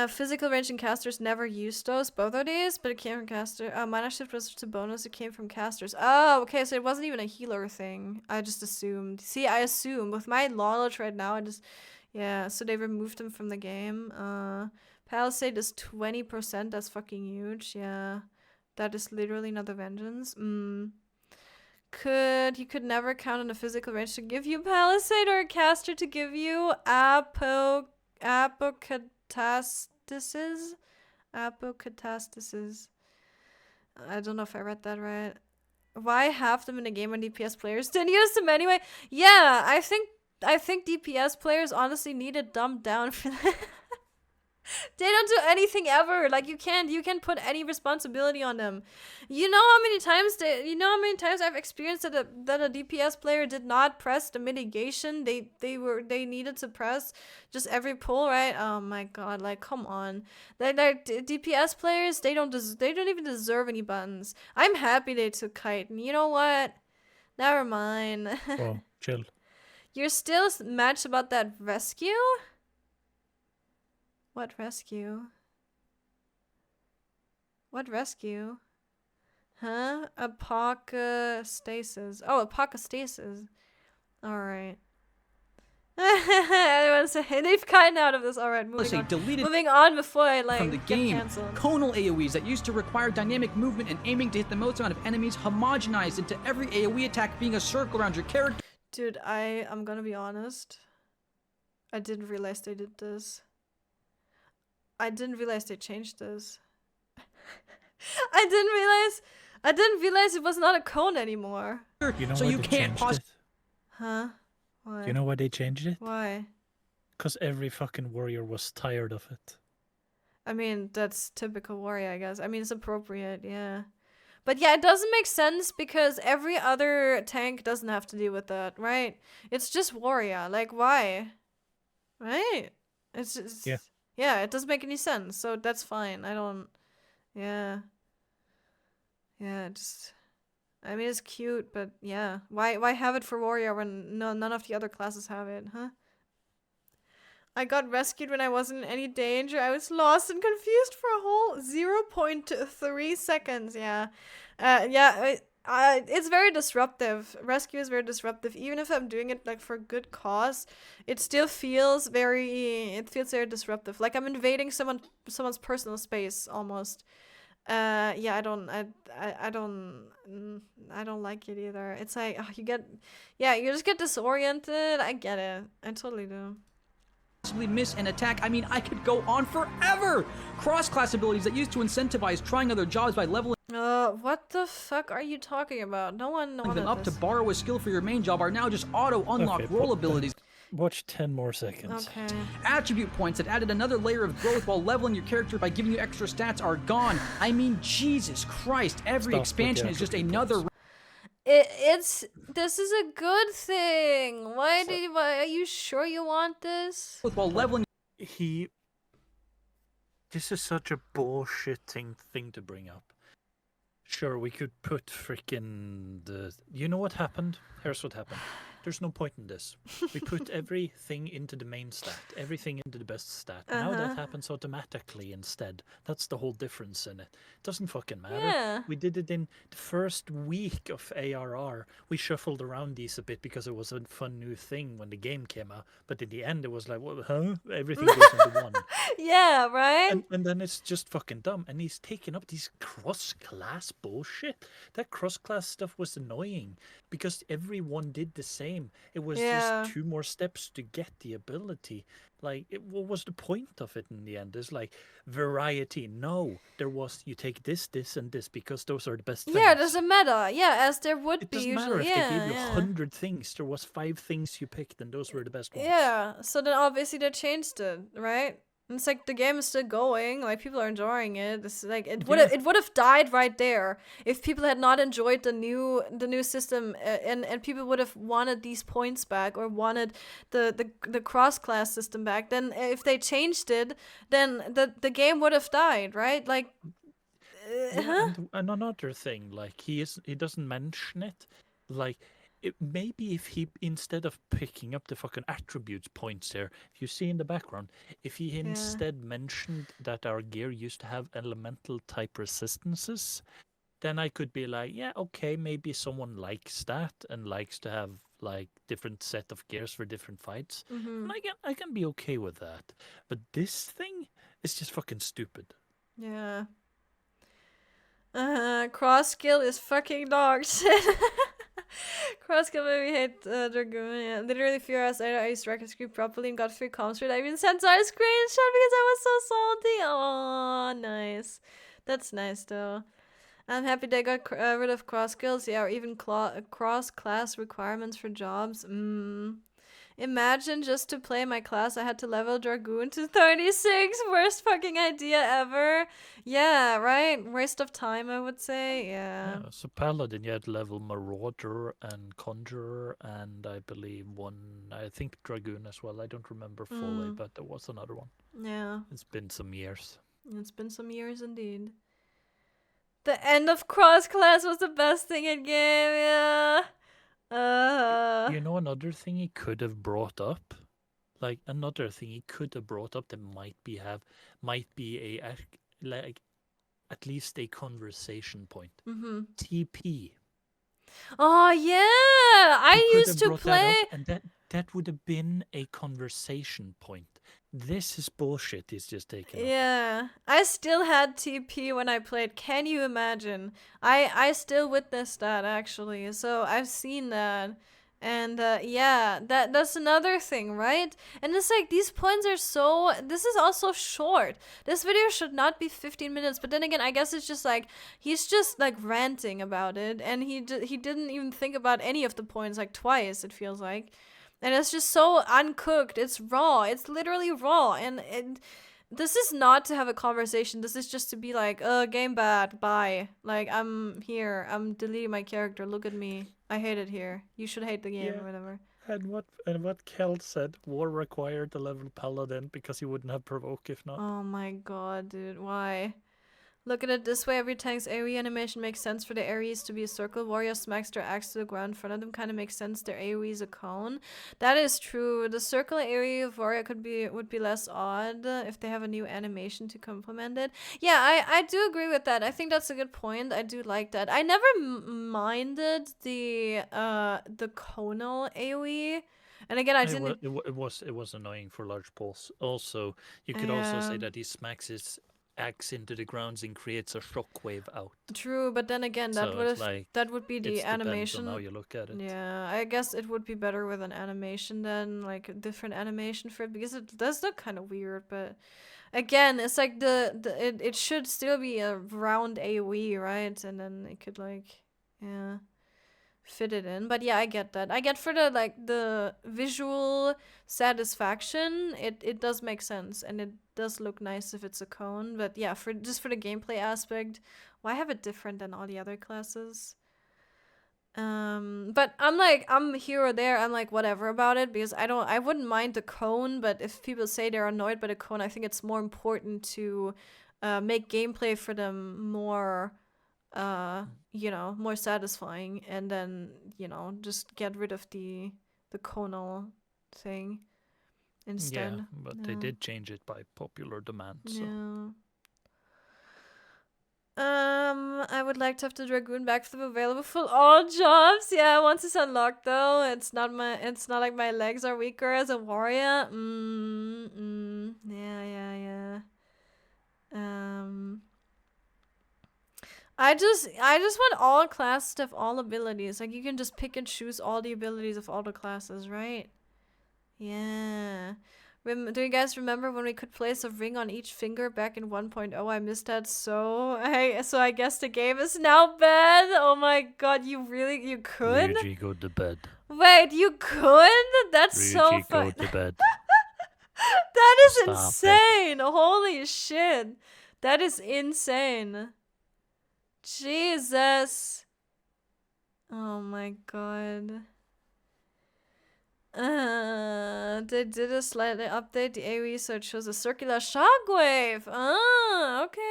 physical range and casters never used those, both of these, but it came from caster. Mana Shift was to bonus, it came from casters. Oh, okay, so it wasn't even a healer thing. I just assumed. See, I assumed. With my knowledge right now, yeah, so they removed them from the game. Palisade is 20%, that's fucking huge, yeah. That is literally not the vengeance. You could never count on a physical range to give you Palisade or a caster to give you apocatastasis? Apocatastasis. I don't know if I read that right. Why have them in a game when DPS players didn't use them anyway? Yeah, I think DPS players honestly need it dumbed down for that. They don't do anything ever. Like, you can't put any responsibility on them. You know how many times I've experienced that a DPS player did not press the mitigation they needed to press just every pull, right? Oh my god, like, come on. They're DPS players, they don't even deserve any buttons. I'm happy they took Chitin. You know what? Never mind. Oh, chill. You're still mad about that rescue? What rescue? What rescue? Huh? Apocastasis. Oh, apocastasis. Alright. I want to say they've gotten out of this. Alright, Let's say deleted moving on before I like from the get game. canceled. Conal AoEs that used to require dynamic movement and aiming to hit the most amount of enemies homogenized into every AoE attack being a circle around your character. Dude, I'm gonna be honest. I didn't realize they did this. I didn't realize they changed this. I didn't realize it was not a cone anymore. You know So why you they can't changed it? Huh? Why? Do you know why they changed it? Why? Because every fucking warrior was tired of it. I mean, that's typical warrior, I guess. I mean, it's appropriate, yeah. But yeah, it doesn't make sense because every other tank doesn't have to deal with that, right? It's just warrior. Like, why? Right? It's just... Yeah. Yeah, it doesn't make any sense, so that's fine. I don't... Yeah. Yeah, just... I mean, it's cute, but yeah. Why have it for warrior when none of the other classes have it, huh? I got rescued when I wasn't in any danger. I was lost and confused for a whole 0.3 seconds. Yeah. It's very disruptive. Rescue is very disruptive. Even if I'm doing it like for good cause, it still feels very disruptive. Like I'm invading someone's personal space almost. Yeah, I don't like it either. It's like you just get disoriented. I get it. I totally do. Possibly miss an attack. I mean, I could go on forever. Cross-class abilities that used to incentivize trying other jobs by leveling What the fuck are you talking about? No one them up to borrow a skill for your main job are now just auto-unlock Okay, role abilities. Watch 10 more seconds. Okay. Attribute points that added another layer of growth while leveling your character by giving you extra stats are gone. I mean, Jesus Christ, every Stop with expansion the is just attribute another... points. This is a good thing. Why are you sure you want this? While leveling... This is such a bullshitting thing to bring up. Sure, we could put freaking the... You know what happened? Here's what happened. There's no point in this. We put everything into the main stat, everything into the best stat. Now that happens automatically instead. That's the whole difference in it. It doesn't fucking matter. Yeah. We did it in the first week of ARR. We shuffled around these a bit because it was a fun new thing when the game came out. But in the end, it was like, well, huh? Everything goes into one. Yeah, right? And then it's just fucking dumb. And he's taking up these cross-class bullshit. That cross-class stuff was annoying because everyone did the same. It was just 2 more steps to get the ability. Like, what was the point of it in the end? There's like variety. No, there was, you take this, this, and this because those are the best things. Yeah, there's a meta. Yeah, as there would It be doesn't usually. matter if they gave you Yeah. 100 things. There was 5 things you picked, and those were the best ones. Yeah, so then obviously they changed it, right? And it's like the game is still going, like people are enjoying it. It's like it would have died right there if people had not enjoyed the new system, and people would have wanted these points back or wanted the cross class system back. Then if they changed it, then the game would have died, right? Like, And another thing, like he doesn't mention it, like. Maybe if he, instead of picking up the fucking attributes points there, if you see in the background, if he instead mentioned that our gear used to have elemental type resistances, then I could be like, yeah, okay, maybe someone likes that and likes to have like different set of gears for different fights. And I can be okay with that. But this thing is just fucking stupid. Yeah. Cross skill is fucking dog shit. Cross skill made me hate Dragoon. Yeah. Literally fear us. I used to record script properly and got free comms for it. I even sent our screenshot because I was so salty. Oh, nice. That's nice though. I'm happy they got rid of cross skills. Yeah, or even cross class requirements for jobs. Imagine just to play my class, I had to level Dragoon to 36. Worst fucking idea ever. Yeah, right? Waste of time, I would say. Yeah. So Paladin, you had level Marauder and Conjurer, and I believe I think Dragoon as well. I don't remember fully, but there was another one. Yeah. It's been some years. It's been some years indeed. The end of cross class was the best thing in game, yeah. You know, another thing he could have brought up, that might be a at least a conversation point. Mm-hmm. TP. Oh yeah, I You could used have to brought play. that up, and that would have been a conversation point. This is bullshit. He's just taking up. Yeah, I still had TP when I played. Can you imagine? I still witnessed that actually. So I've seen that. And yeah, that's another thing, right? And it's like these points are so. This is also short. This video should not be 15 minutes. But then again, I guess it's just like he's just like ranting about it, and he didn't even think about any of the points like twice. It feels like, and it's just so uncooked. It's raw. It's literally raw, and this is not to have a conversation. This is just to be like, game bad, bye. Like, I'm here. I'm deleting my character. Look at me. I hate it here. You should hate the game or whatever. And what Kel said, war required the level paladin because he wouldn't have provoke if not. Oh my god, dude. Why? Look at it this way, every tank's AoE animation makes sense for the AoEs to be a circle. Warrior smacks their axe to the ground in front of them, kind of makes sense. Their AoE is a cone. That is true. The circle AoE of Warrior would be less odd if they have a new animation to complement it. Yeah, I do agree with that. I think that's a good point. I do like that. I never minded the conal AoE. And again, I didn't. It was annoying for large pulse. Also, you could also say that he smacks his axe into the grounds and creates a shockwave out. True, but then again, that would be the animation. Depends on how you look at it. Yeah, I guess it would be better with an animation than like a different animation for it, because it does look kind of weird. But again, it's like it should still be a round AoE, right? And then it could like fit it in. But yeah, I get that. I get for the visual satisfaction, it does make sense, and it does look nice if it's a cone. But yeah, for the gameplay aspect, why have it different than all the other classes? But I'm here or there. I'm like whatever about it, because I wouldn't mind the cone, but if people say they're annoyed by the cone, I think it's more important to make gameplay for them more more satisfying, and then just get rid of the conal thing instead. Yeah, but they did change it by popular demand. So. Yeah. I would like to have the Dragoon backflip available for all jobs. Yeah, once it's unlocked though, it's not like my legs are weaker as a warrior. Yeah. I just want all classes to have all abilities. Like, you can just pick and choose all the abilities of all the classes, right? Yeah. Do you guys remember when we could place a ring on each finger back in 1.0? I missed that so I guess the game is now bad. Oh my god, you could? Ryuji, go to bed. Wait, you could? That's Ryuji, so fun. go to bed. That is Stop insane. Holy shit. That is insane. Jesus. Oh my god. They did a slightly update the AoE so it shows a circular shockwave. Okay.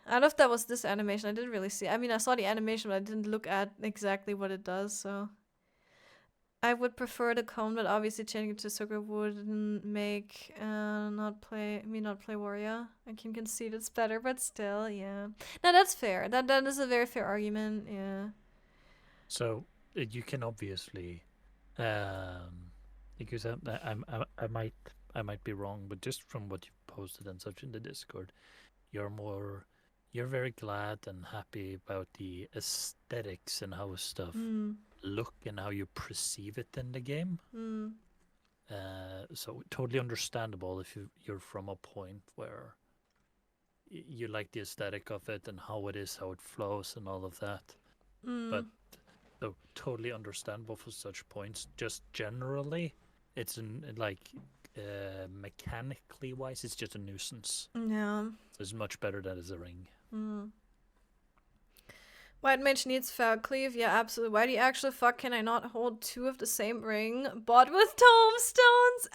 I don't know if that was this animation. I didn't really see. I mean, I saw the animation, but I didn't look at exactly what it does, so. I would prefer the cone, but obviously changing it to circle wouldn't make not play warrior. I can concede it's better, but still, yeah. No, that's fair. That is a very fair argument. Yeah. So you can obviously, because I might be wrong, but just from what you posted and such in the Discord, you're very glad and happy about the aesthetics and how stuff look and how you perceive it in the game. So totally understandable if you're from a point where you like the aesthetic of it and how it is, how it flows and all of that. But so totally understandable for such points. Just generally, it's mechanically wise, it's just a nuisance. Yeah. So it's much better that as a ring. White mage needs foul cleave. Yeah, absolutely. Why the actual fuck can I not hold two of the same ring, bought with tombstones?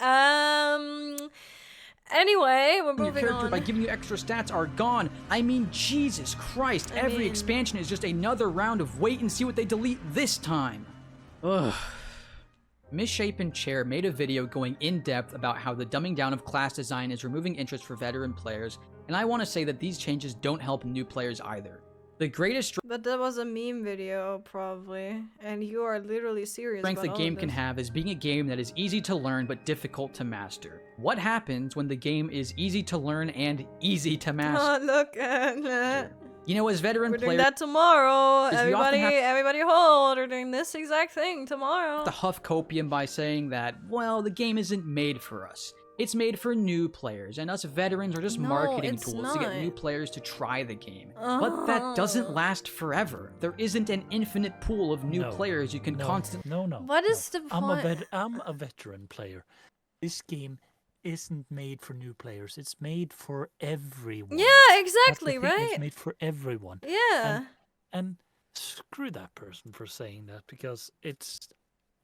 Anyway, we're moving Your character on. by giving you extra stats are gone. I mean, Jesus Christ. Every expansion is just another round of wait and see what they delete this time. Ugh. Misshapen Chair made a video going in depth about how the dumbing down of class design is removing interest for veteran players, and I want to say that these changes don't help new players either. The greatest But that was a meme video, probably. And you are literally serious strength about a all game of can this. have is being a game that is easy to learn but difficult to master. What happens when the game is easy to learn and easy to master? Oh, look at that. You know, as veteran We're doing players, that tomorrow. Because we often Everybody hold. We're doing this exact thing tomorrow. the huff copium by saying that, well, the game isn't made for us. It's made for new players, and us veterans are just No, marketing it's tools to get not. new players to try the game. But that doesn't last forever. There isn't an infinite pool of new No. players you can constantly. No. What is the I'm point? I'm a veteran player. This game isn't made for new players. It's made for everyone. Yeah, That's the exactly, thing, right? It's made for everyone. Yeah. And screw that person for saying that, because it's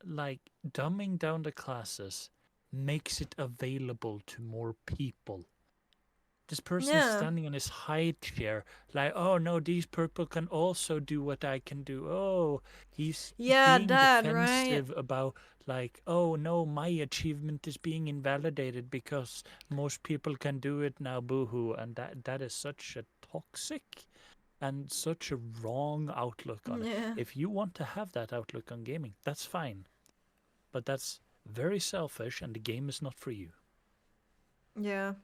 like dumbing down the classes makes it available to more people. This person is Yeah. standing on his high chair, like, oh no, these people can also do what I can do. Oh, he's Yeah, being that, right? defensive about, like, oh no, my achievement is being invalidated because most people can do it now, boo-hoo. And that is such a toxic and such a wrong outlook on it. Yeah. If you want to have that outlook on gaming, that's fine. But that's very selfish, and the game is not for you. Yeah.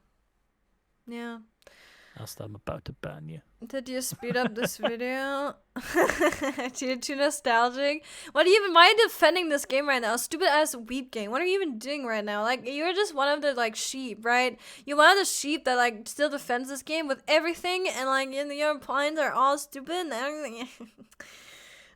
Yeah. Asta, I'm about to ban you. Did you speed up this video? Too nostalgic? What even? Why are you defending this game right now? Stupid ass weep game. What are you even doing right now? Like, you're just one of the, like, sheep, right? You're one of the sheep that, like, still defends this game with everything, and, like, your points are all stupid and everything.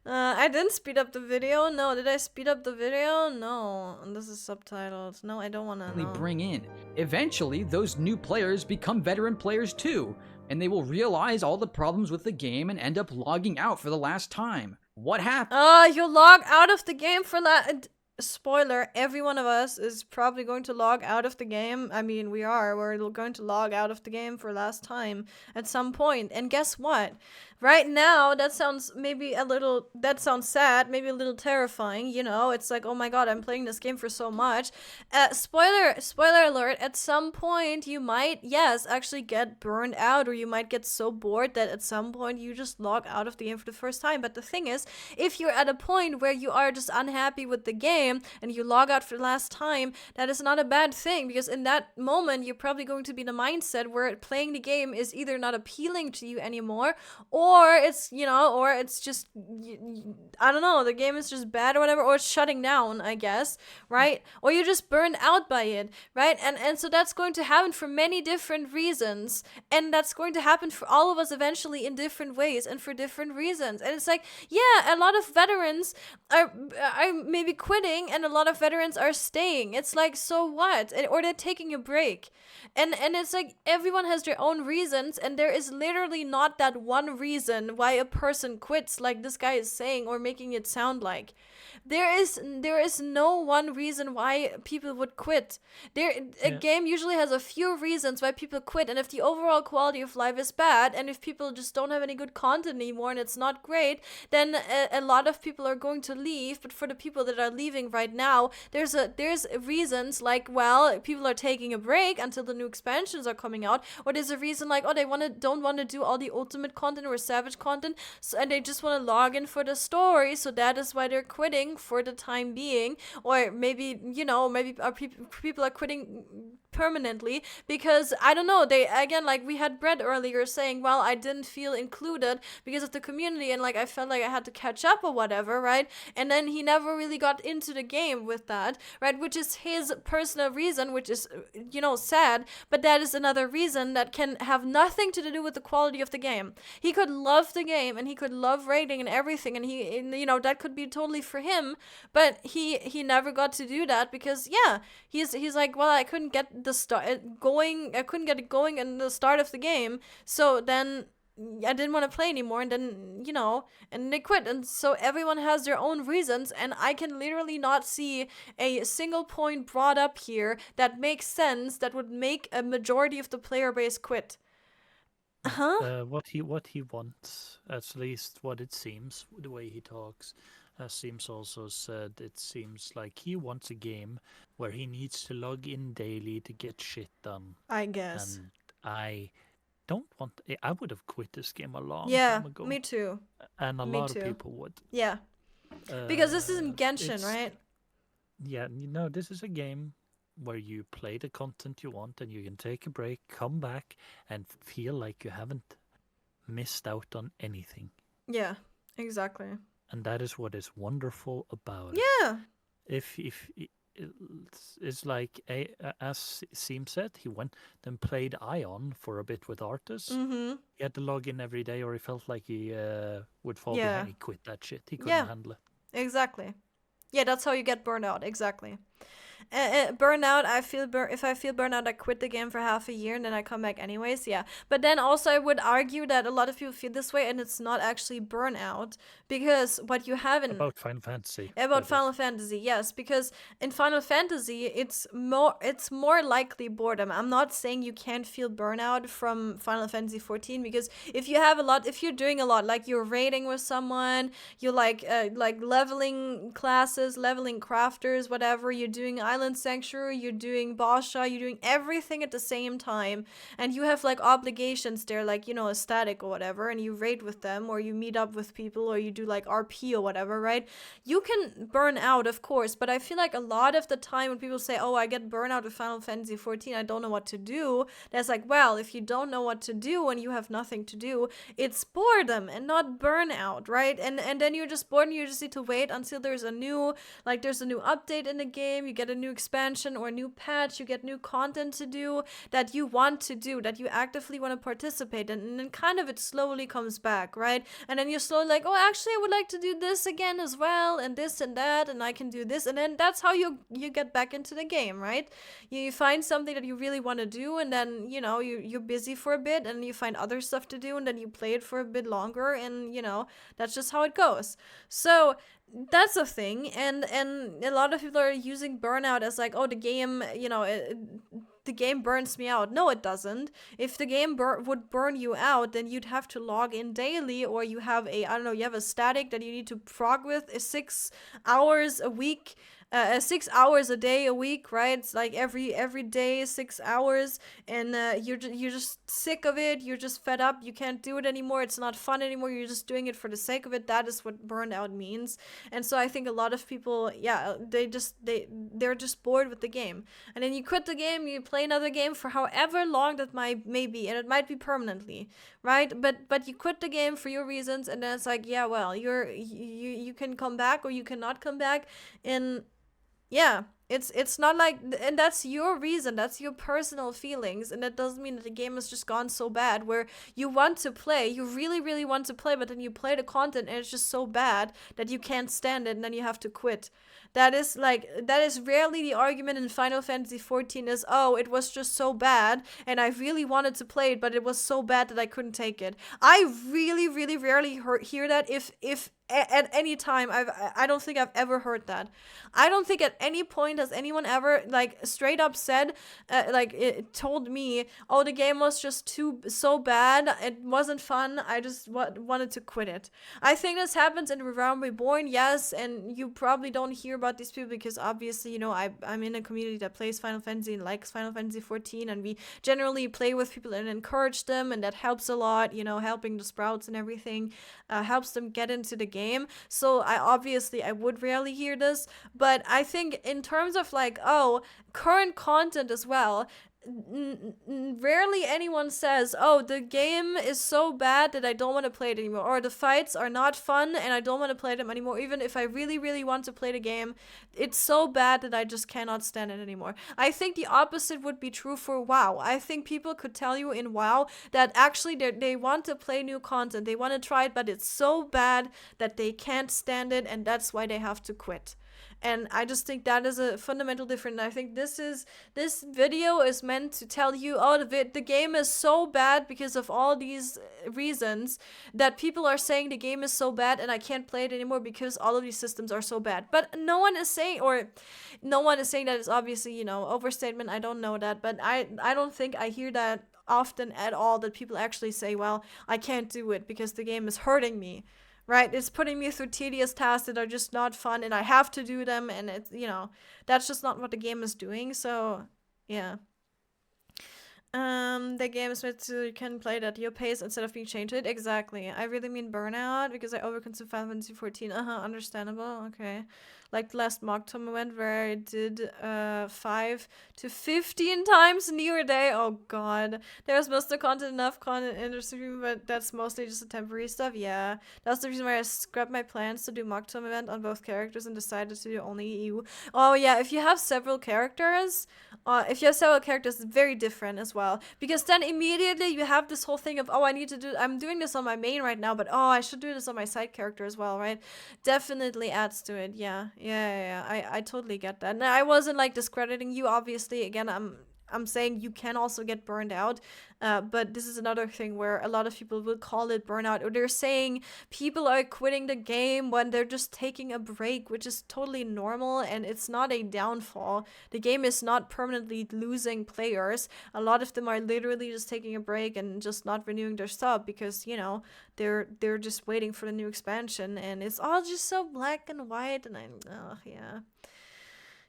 I didn't speed up the video. No, did I speed up the video? No. This is subtitled. No, I don't want to know. Bring in. Eventually, those new players become veteran players too, and they will realize all the problems with the game and end up logging out for the last time. What happened? You log out of the game for that. Spoiler, every one of us is probably going to log out of the game. I mean, we're going to log out of the game for last time at some point. And guess what? Right now, that sounds sad, maybe a little terrifying, you know? It's like, oh my god, I'm playing this game for so much. Spoiler alert, at some point you might, yes, actually get burned out, or you might get so bored that at some point you just log out of the game for the first time. But the thing is, if you're at a point where you are just unhappy with the game and you log out for the last time, that is not a bad thing, because in that moment you're probably going to be in a mindset where playing the game is either not appealing to you anymore, or it's, you know, or it's just, I don't know, the game is just bad or whatever, or it's shutting down, I guess, right? Or you're just burned out by it, right? And so that's going to happen for many different reasons, and that's going to happen for all of us eventually in different ways and for different reasons. And it's like, yeah, a lot of veterans are maybe quitting, and a lot of veterans are staying. It's like, so what? Or they're taking a break. And it's like, everyone has their own reasons, and there is literally not that one reason why a person quits, like this guy is saying or making it sound like. There is no one reason why people would quit. A game usually has a few reasons why people quit, and if the overall quality of life is bad, and if people just don't have any good content anymore and it's not great, then a lot of people are going to leave. But for the people that are leaving right now, there's reasons like, well, people are taking a break until the new expansions are coming out, or there's a reason like, oh, they don't want to do all the ultimate content or savage content, so, and they just want to log in for the story, so that is why they're quitting for the time being. Or maybe, you know, maybe people are quitting permanently because, I don't know, they, again, like we had Brett earlier saying, well, I didn't feel included because of the community, and like I felt like I had to catch up or whatever, right? And then he never really got into the game with that, right? Which is his personal reason, which is, you know, sad, but that is another reason that can have nothing to do with the quality of the game. He could love the game and he could love rating and everything, and he, you know, that could be totally for him, but he never got to do that because, yeah, he's like, well, I couldn't get the I couldn't get it going in the start of the game, so then I didn't want to play anymore, and then, you know, and they quit. And so everyone has their own reasons, and I can literally not see a single point brought up here that makes sense, that would make a majority of the player base quit. What he wants, at least what it seems, the way he talks, as Seems also said, it seems like he wants a game where he needs to log in daily to get shit done. I guess. And I don't want. I would have quit this game a long Yeah, time ago. me too. And a me lot too. of people would. Yeah. Because this isn't Genshin, it's- right? Yeah, this is a game where you play the content you want and you can take a break, come back, and feel like you haven't missed out on anything. Yeah, exactly. And that is what is wonderful about it. Yeah. If it's like as Seem said, he went then played Ion for a bit with Artus. Mm-hmm. He had to log in every day, or he felt like he would fall Yeah. behind. He quit that shit. He couldn't Yeah. handle it. Exactly. Yeah, that's how you get burned out. Exactly. Burnout, if I feel burnout, I quit the game for half a year and then I come back anyways. Yeah, but then also I would argue that a lot of people feel this way and it's not actually burnout, because what you have in About Final Fantasy. about that is. Final Fantasy, yes, because in Final Fantasy it's more likely boredom. I'm not saying you can't feel burnout from Final Fantasy 14, because if you're doing a lot, like you're raiding with someone, you're like leveling classes, leveling crafters, whatever, you're doing Island Sanctuary, you're doing Basha, you're doing everything at the same time, and you have like obligations there, like, you know, a static or whatever, and you raid with them, or you meet up with people, or you do like RP or whatever, right? You can burn out, of course, but I feel like a lot of the time when people say, oh, I get burnout with Final Fantasy 14, I don't know what to do, that's like, well, if you don't know what to do and you have nothing to do, it's boredom and not burnout, right? And then you're just bored and you just need to wait until there's a new update in the game, you get a new expansion or a new patch, you get new content to do that you want to do, that you actively want to participate in, and then kind of it slowly comes back, right? And then you're slowly like, oh, actually I would like to do this again as well, and this and that, and I can do this, and then that's how you get back into the game, right? You find something that you really want to do, and then, you know, you're busy for a bit, and you find other stuff to do, and then you play it for a bit longer, and, you know, that's just how it goes. So that's a thing, and a lot of people are using burnout as like, oh, the game, you know, the game burns me out. No, it doesn't. If the game would burn you out, then you'd have to log in daily, or you have you have a static that you need to prog with 6 hours a week. 6 hours a day a week, right? It's like every day 6 hours, and you're just sick of it. You're just fed up. You can't do it anymore. It's not fun anymore. You're just doing it for the sake of it. That is what burnout means. And so I think a lot of people, yeah, they're just bored with the game, and then you quit the game. You play another game for however long that may be, and it might be permanently, right? But you quit the game for your reasons, and then it's like, yeah, well, you can come back or you cannot come back, and yeah, it's not like, and that's your reason, that's your personal feelings, and that doesn't mean that the game has just gone so bad where you want to play, you really, really want to play, but then you play the content and it's just so bad that you can't stand it and then you have to quit. That is rarely the argument in Final Fantasy 14 is, oh, it was just so bad and I really wanted to play it, but it was so bad that I couldn't take it. I really, really rarely hear that, if at any time. I don't think I've ever heard that. I don't think at any point has anyone ever like straight up said, it told me, oh, the game was just so bad, it wasn't fun, I just wanted to quit it. I think this happens in Realm Reborn, yes, and you probably don't hear about these people because obviously, you know, I'm in a community that plays Final Fantasy and likes Final Fantasy 14, and we generally play with people and encourage them, and that helps a lot, you know, helping the sprouts and everything helps them get into the game. So I would rarely hear this, but I think in terms of like, oh, current content as well, rarely anyone says, oh, the game is so bad that I don't want to play it anymore, or the fights are not fun and I don't want to play them anymore. Even if I really, really want to play the game, it's so bad that I just cannot stand it anymore. I think the opposite would be true for WoW. I think people could tell you in WoW that actually they want to play new content, they want to try it, but it's so bad that they can't stand it, and that's why they have to quit. And I just think that is a fundamental difference. I think this video is meant to tell you, oh, the game is so bad because of all these reasons, that people are saying the game is so bad and I can't play it anymore because all of these systems are so bad. But no one is saying that. It's obviously, you know, overstatement. I don't know that, but I don't think I hear that often at all, that people actually say, well, I can't do it because the game is hurting me. right? It's putting me through tedious tasks that are just not fun, and I have to do them, and it's, you know, that's just not what the game is doing. So yeah. The game is meant so you can play it at your pace instead of being chained to it. Exactly. I really mean burnout because I overconsume Final Fantasy 14. Understandable. Okay. Like the last mock Tom event where I did 5 to 15 times New Year Day. Oh god. There's most of content, enough content in the stream, but that's mostly just the temporary stuff. Yeah. That's the reason why I scrapped my plans to do mock Tom event on both characters and decided to do only EU. Oh yeah, if you have several characters, it's very different as well. Because then immediately you have this whole thing of, oh, I'm doing this on my main right now, but oh, I should do this on my side character as well, right? Definitely adds to it. Yeah. I totally get that. And I wasn't like discrediting you, obviously. Again, I'm saying you can also get burned out, but this is another thing where a lot of people will call it burnout, or they're saying people are quitting the game when they're just taking a break, which is totally normal, and it's not a downfall. The game is not permanently losing players. A lot of them are literally just taking a break and just not renewing their sub because, you know, they're just waiting for the new expansion, and it's all just so black and white, and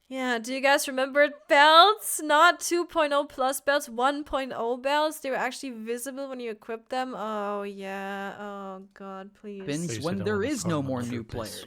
yeah, do you guys remember belts? Not 2.0 plus belts, 1.0 belts. They were actually visible when you equipped them. Oh, yeah. Oh, God, please. When there is no more new players.